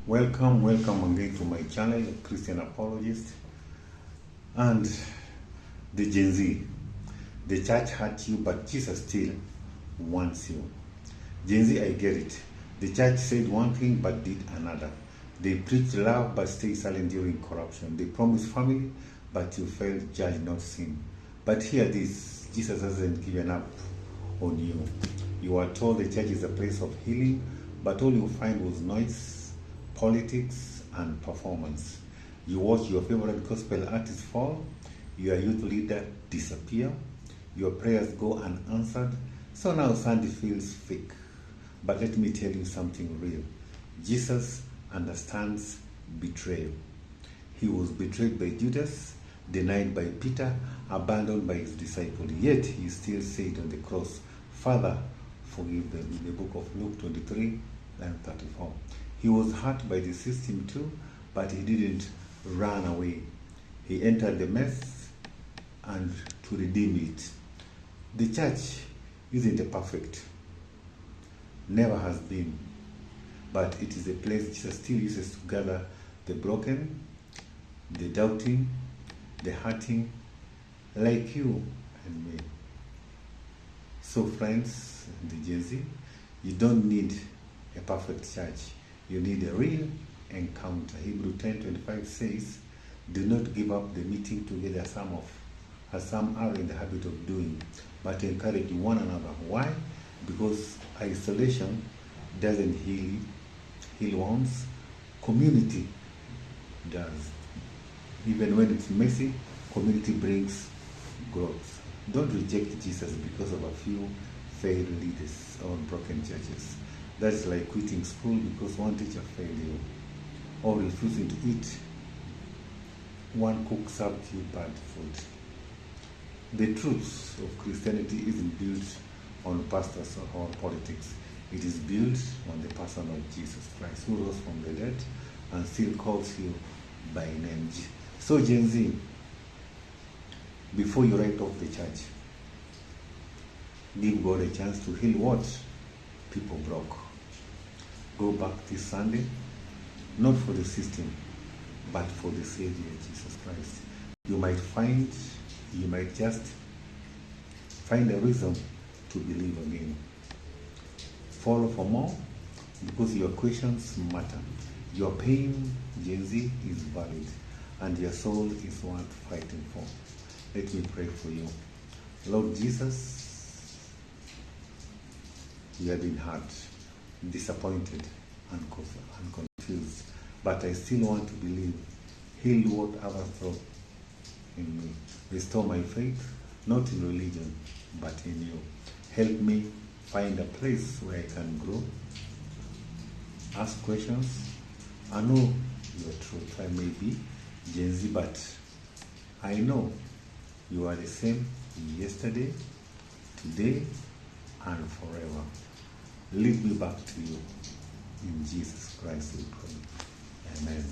Welcome again to my channel, Christian Apologist. And the Gen Z, the church hurt you, but Jesus still wants you. Gen Z, I get it. The church said one thing, but did another. They preached love, but stayed silent during corruption. They promised family, but you failed, judge, not sin. But hear this, Jesus hasn't given up on you. You are told the church is a place of healing, but all you find was noise, politics, and performance. You watch your favorite gospel artist fall, your youth leader disappear, your prayers go unanswered, so now Sunday feels fake. But let me tell you something real. Jesus understands betrayal. He was betrayed by Judas, denied by Peter, abandoned by his disciples. Yet he still said on the cross, Father, forgive them, in the book of Luke 23 and 34. He was hurt by the system too, but he didn't run away. He entered the mess and to redeem it. The church isn't perfect, never has been, but it is a place Jesus still uses to gather the broken, the doubting, the hurting, like you and me. So friends, the Gen Z, you don't need a perfect church. You need a real encounter. Hebrew 10:25 says, do not give up the meeting together as some are in the habit of doing, but encourage one another. Why? Because isolation doesn't heal wounds. Community does. Even when it's messy, community brings growth. Don't reject Jesus because of a few failed leaders or broken churches. That's like quitting school because one teacher failed you, or refusing to eat one cook served you bad food. The truth of Christianity isn't built on pastors or politics. It is built on the person of Jesus Christ, who rose from the dead and still calls you by name. So Gen Z, before you write off the church, give God a chance to heal what people broke. Go back this Sunday, not for the system, but for the Savior, Jesus Christ. You might just find a reason to believe again. Follow for more, because your questions matter. Your pain, Gen Z, is valid, and your soul is worth fighting for. Let me pray for you. Lord Jesus, you have been hurt, disappointed, and confused, but I still want to believe. Heal what others thought in me. Restore my faith, not in religion, but in you. Help me find a place where I can grow, ask questions. I know your truth. I may be Gen Z, but I know you are the same yesterday, today, and forever. Lead me back to you. In Jesus Christ we pray. Amen.